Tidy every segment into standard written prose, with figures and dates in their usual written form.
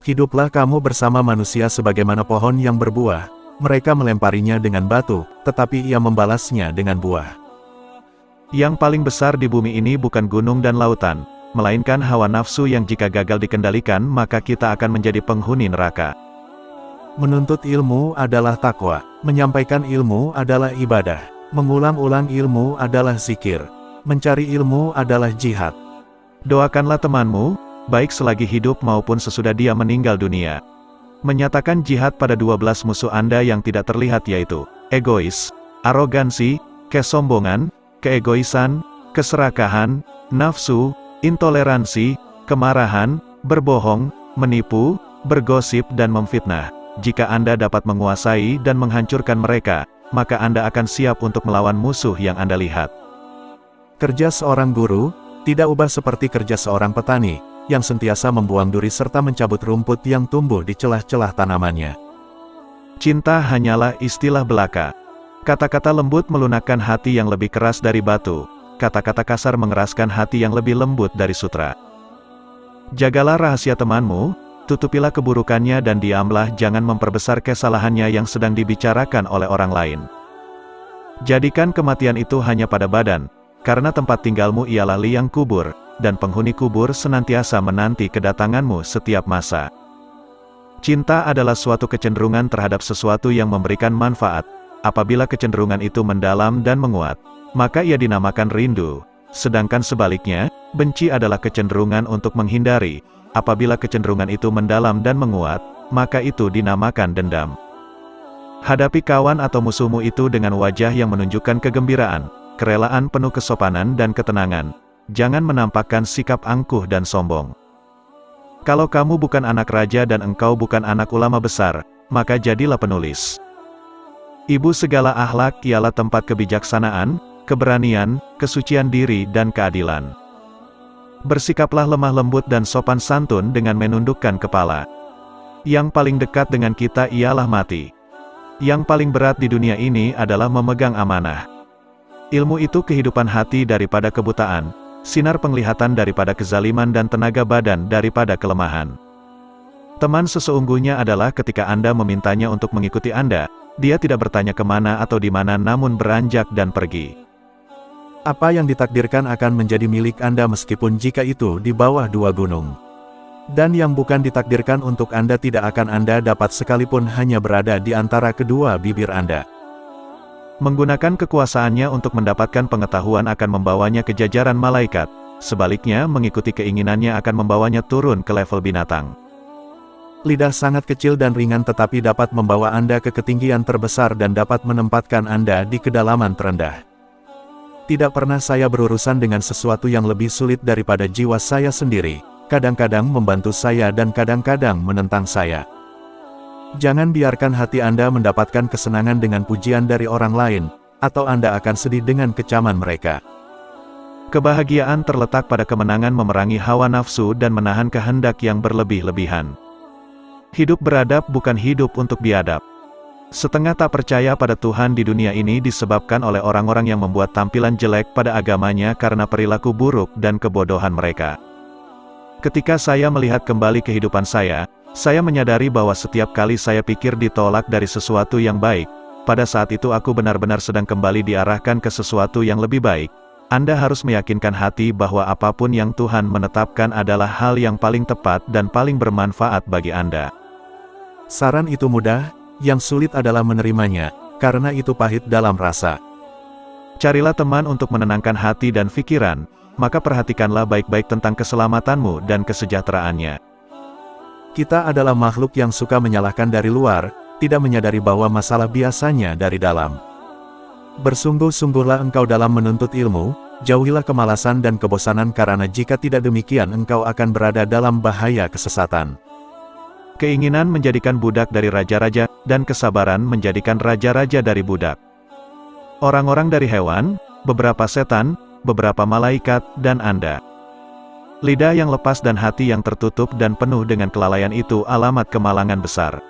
Hiduplah kamu bersama manusia sebagaimana pohon yang berbuah. Mereka melemparinya dengan batu, tetapi ia membalasnya dengan buah. Yang paling besar di bumi ini bukan gunung dan lautan, melainkan hawa nafsu yang jika gagal dikendalikan maka kita akan menjadi penghuni neraka. Menuntut ilmu adalah takwa, menyampaikan ilmu adalah ibadah, mengulang-ulang ilmu adalah zikir, mencari ilmu adalah jihad. Doakanlah temanmu, baik selagi hidup maupun sesudah dia meninggal dunia. Menyatakan jihad pada 12 musuh Anda yang tidak terlihat yaitu, egois, arogansi, kesombongan, keegoisan, keserakahan, nafsu, intoleransi, kemarahan, berbohong, menipu, bergosip dan memfitnah. Jika Anda dapat menguasai dan menghancurkan mereka, maka Anda akan siap untuk melawan musuh yang Anda lihat. Kerja seorang guru tidak ubah seperti kerja seorang petani, yang sentiasa membuang duri serta mencabut rumput yang tumbuh di celah-celah tanamannya. Cinta hanyalah istilah belaka. Kata-kata lembut melunakkan hati yang lebih keras dari batu, kata-kata kasar mengeraskan hati yang lebih lembut dari sutra. Jagalah rahasia temanmu, tutupilah keburukannya dan diamlah, jangan memperbesar kesalahannya yang sedang dibicarakan oleh orang lain. Jadikan kematian itu hanya pada badan, karena tempat tinggalmu ialah liang kubur, dan penghuni kubur senantiasa menanti kedatanganmu setiap masa. Cinta adalah suatu kecenderungan terhadap sesuatu yang memberikan manfaat. Apabila kecenderungan itu mendalam dan menguat, maka ia dinamakan rindu. Sedangkan sebaliknya, benci adalah kecenderungan untuk menghindari. Apabila kecenderungan itu mendalam dan menguat, maka itu dinamakan dendam. Hadapi kawan atau musuhmu itu dengan wajah yang menunjukkan kegembiraan, kerelaan penuh kesopanan dan ketenangan. Jangan menampakkan sikap angkuh dan sombong. Kalau kamu bukan anak raja dan engkau bukan anak ulama besar, maka jadilah penulis. Ibu segala akhlak ialah tempat kebijaksanaan, keberanian, kesucian diri dan keadilan. Bersikaplah lemah lembut dan sopan santun dengan menundukkan kepala. Yang paling dekat dengan kita ialah mati. Yang paling berat di dunia ini adalah memegang amanah. Ilmu itu kehidupan hati daripada kebutaan, sinar penglihatan daripada kezaliman dan tenaga badan daripada kelemahan. Teman sesungguhnya adalah ketika Anda memintanya untuk mengikuti Anda, dia tidak bertanya kemana atau di mana namun beranjak dan pergi. Apa yang ditakdirkan akan menjadi milik Anda meskipun jika itu di bawah dua gunung. Dan yang bukan ditakdirkan untuk Anda tidak akan Anda dapat sekalipun hanya berada di antara kedua bibir Anda. Menggunakan kekuasaannya untuk mendapatkan pengetahuan akan membawanya ke jajaran malaikat, sebaliknya mengikuti keinginannya akan membawanya turun ke level binatang. Lidah sangat kecil dan ringan tetapi dapat membawa Anda ke ketinggian terbesar dan dapat menempatkan Anda di kedalaman terendah. Tidak pernah saya berurusan dengan sesuatu yang lebih sulit daripada jiwa saya sendiri, kadang-kadang membantu saya dan kadang-kadang menentang saya. Jangan biarkan hati Anda mendapatkan kesenangan dengan pujian dari orang lain, atau Anda akan sedih dengan kecaman mereka. Kebahagiaan terletak pada kemenangan memerangi hawa nafsu dan menahan kehendak yang berlebih-lebihan. Hidup beradab bukan hidup untuk biadab. Setengah tak percaya pada Tuhan di dunia ini disebabkan oleh orang-orang yang membuat tampilan jelek pada agamanya karena perilaku buruk dan kebodohan mereka. Ketika saya melihat kembali kehidupan saya menyadari bahwa setiap kali saya pikir ditolak dari sesuatu yang baik, pada saat itu aku benar-benar sedang kembali diarahkan ke sesuatu yang lebih baik. Anda harus meyakinkan hati bahwa apapun yang Tuhan menetapkan adalah hal yang paling tepat dan paling bermanfaat bagi Anda. Saran itu mudah, yang sulit adalah menerimanya, karena itu pahit dalam rasa. Carilah teman untuk menenangkan hati dan pikiran, maka perhatikanlah baik-baik tentang keselamatanmu dan kesejahteraannya. Kita adalah makhluk yang suka menyalahkan dari luar, tidak menyadari bahwa masalah biasanya dari dalam. Bersungguh-sungguhlah engkau dalam menuntut ilmu, jauhilah kemalasan dan kebosanan karena jika tidak demikian engkau akan berada dalam bahaya kesesatan. Keinginan menjadikan budak dari raja-raja, dan kesabaran menjadikan raja-raja dari budak. Orang-orang dari hewan, beberapa setan, beberapa malaikat, dan Anda. Lidah yang lepas dan hati yang tertutup dan penuh dengan kelalaian itu alamat kemalangan besar.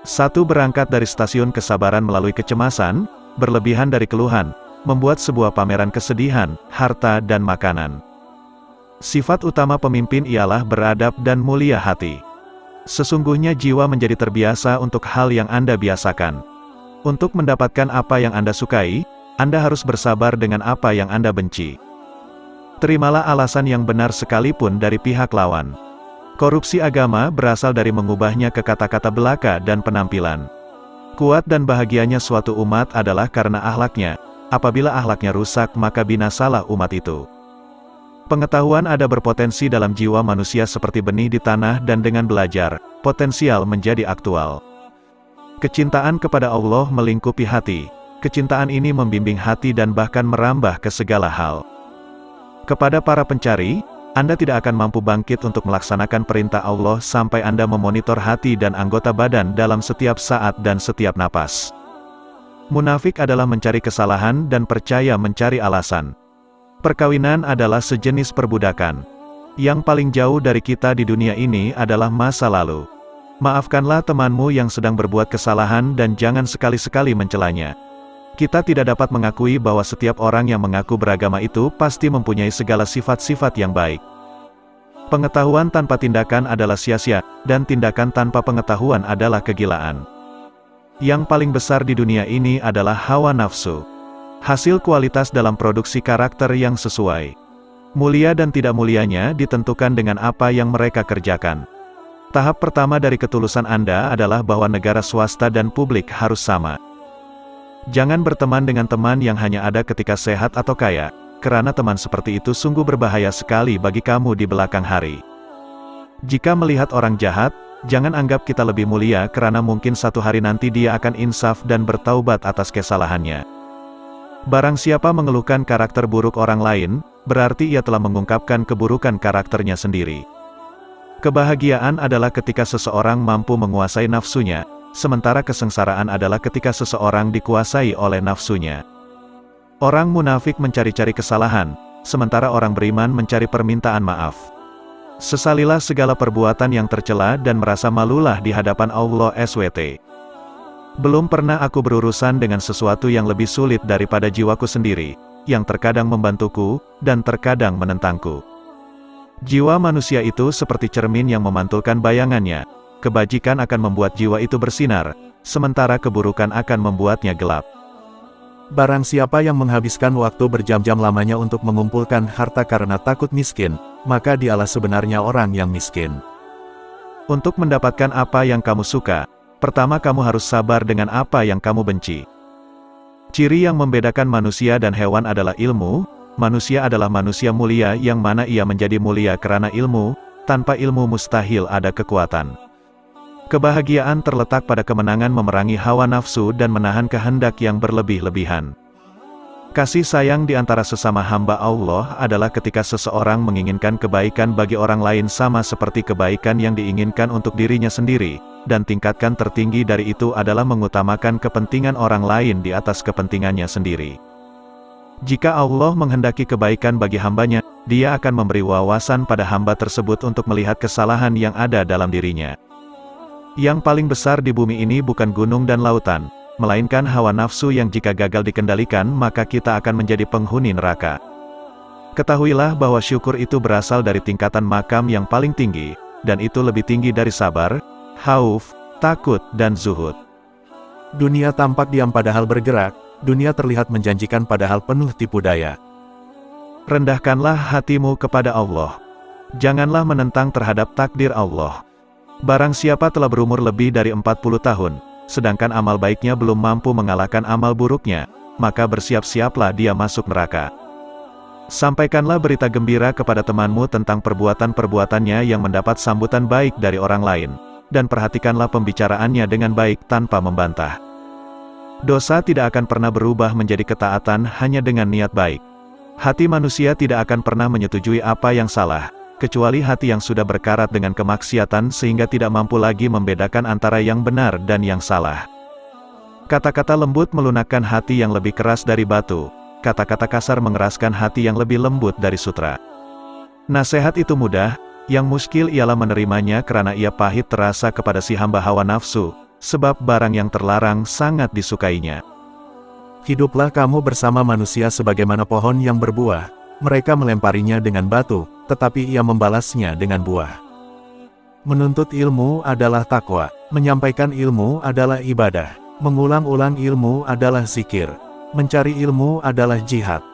Satu berangkat dari stasiun kesabaran melalui kecemasan, berlebihan dari keluhan, membuat sebuah pameran kesedihan, harta dan makanan. Sifat utama pemimpin ialah beradab dan mulia hati. Sesungguhnya jiwa menjadi terbiasa untuk hal yang Anda biasakan. Untuk mendapatkan apa yang Anda sukai, Anda harus bersabar dengan apa yang Anda benci. Terimalah alasan yang benar sekalipun dari pihak lawan. Korupsi agama berasal dari mengubahnya ke kata-kata belaka dan penampilan. Kuat dan bahagianya suatu umat adalah karena akhlaknya. Apabila akhlaknya rusak, maka binasalah umat itu. Pengetahuan ada berpotensi dalam jiwa manusia seperti benih di tanah, dan dengan belajar, potensial menjadi aktual. Kecintaan kepada Allah melingkupi hati. Kecintaan ini membimbing hati dan bahkan merambah ke segala hal. Kepada para pencari, Anda tidak akan mampu bangkit untuk melaksanakan perintah Allah sampai Anda memonitor hati dan anggota badan dalam setiap saat dan setiap napas. Munafik adalah mencari kesalahan dan percaya mencari alasan. Perkawinan adalah sejenis perbudakan. Yang paling jauh dari kita di dunia ini adalah masa lalu. Maafkanlah temanmu yang sedang berbuat kesalahan dan jangan sekali-sekali mencelanya. Kita tidak dapat mengakui bahwa setiap orang yang mengaku beragama itu pasti mempunyai segala sifat-sifat yang baik. Pengetahuan tanpa tindakan adalah sia-sia, dan tindakan tanpa pengetahuan adalah kegilaan. Yang paling besar di dunia ini adalah hawa nafsu. Hasil kualitas dalam produksi karakter yang sesuai. Mulia dan tidak mulianya ditentukan dengan apa yang mereka kerjakan. Tahap pertama dari ketulusan Anda adalah bahwa negara swasta dan publik harus sama. Jangan berteman dengan teman yang hanya ada ketika sehat atau kaya, karena teman seperti itu sungguh berbahaya sekali bagi kamu di belakang hari. Jika melihat orang jahat, jangan anggap kita lebih mulia karena mungkin satu hari nanti dia akan insaf dan bertaubat atas kesalahannya. Barang siapa mengeluhkan karakter buruk orang lain, berarti ia telah mengungkapkan keburukan karakternya sendiri. Kebahagiaan adalah ketika seseorang mampu menguasai nafsunya, sementara kesengsaraan adalah ketika seseorang dikuasai oleh nafsunya. Orang munafik mencari-cari kesalahan, sementara orang beriman mencari permintaan maaf. Sesalilah segala perbuatan yang tercela dan merasa malulah di hadapan Allah SWT. Belum pernah aku berurusan dengan sesuatu yang lebih sulit daripada jiwaku sendiri, yang terkadang membantuku, dan terkadang menentangku. Jiwa manusia itu seperti cermin yang memantulkan bayangannya. Kebajikan akan membuat jiwa itu bersinar, sementara keburukan akan membuatnya gelap. Barang siapa yang menghabiskan waktu berjam-jam lamanya untuk mengumpulkan harta karena takut miskin, maka dialah sebenarnya orang yang miskin. Untuk mendapatkan apa yang kamu suka, pertama kamu harus sabar dengan apa yang kamu benci. Ciri yang membedakan manusia dan hewan adalah ilmu. Manusia adalah manusia mulia yang mana ia menjadi mulia karena ilmu. Tanpa ilmu mustahil ada kekuatan. Kebahagiaan terletak pada kemenangan memerangi hawa nafsu dan menahan kehendak yang berlebih-lebihan. Kasih sayang di antara sesama hamba Allah adalah ketika seseorang menginginkan kebaikan bagi orang lain sama seperti kebaikan yang diinginkan untuk dirinya sendiri, dan tingkatan tertinggi dari itu adalah mengutamakan kepentingan orang lain di atas kepentingannya sendiri. Jika Allah menghendaki kebaikan bagi hambanya, Dia akan memberi wawasan pada hamba tersebut untuk melihat kesalahan yang ada dalam dirinya. Yang paling besar di bumi ini bukan gunung dan lautan, melainkan hawa nafsu yang jika gagal dikendalikan maka kita akan menjadi penghuni neraka. Ketahuilah bahwa syukur itu berasal dari tingkatan makam yang paling tinggi, dan itu lebih tinggi dari sabar, khauf, takut, dan zuhud. Dunia tampak diam padahal bergerak, dunia terlihat menjanjikan padahal penuh tipu daya. Rendahkanlah hatimu kepada Allah. Janganlah menentang terhadap takdir Allah. Barang siapa telah berumur lebih dari 40 tahun, sedangkan amal baiknya belum mampu mengalahkan amal buruknya, maka bersiap-siaplah dia masuk neraka. Sampaikanlah berita gembira kepada temanmu tentang perbuatan-perbuatannya yang mendapat sambutan baik dari orang lain, dan perhatikanlah pembicaraannya dengan baik tanpa membantah. Dosa tidak akan pernah berubah menjadi ketaatan hanya dengan niat baik. Hati manusia tidak akan pernah menyetujui apa yang salah, kecuali hati yang sudah berkarat dengan kemaksiatan sehingga tidak mampu lagi membedakan antara yang benar dan yang salah. Kata-kata lembut melunakkan hati yang lebih keras dari batu, kata-kata kasar mengeraskan hati yang lebih lembut dari sutra. Nasihat itu mudah, yang muskil ialah menerimanya karena ia pahit terasa kepada si hamba hawa nafsu, sebab barang yang terlarang sangat disukainya. Hiduplah kamu bersama manusia sebagaimana pohon yang berbuah. Mereka melemparinya dengan batu, tetapi ia membalasnya dengan buah. Menuntut ilmu adalah takwa, menyampaikan ilmu adalah ibadah, mengulang-ulang ilmu adalah zikir, mencari ilmu adalah jihad.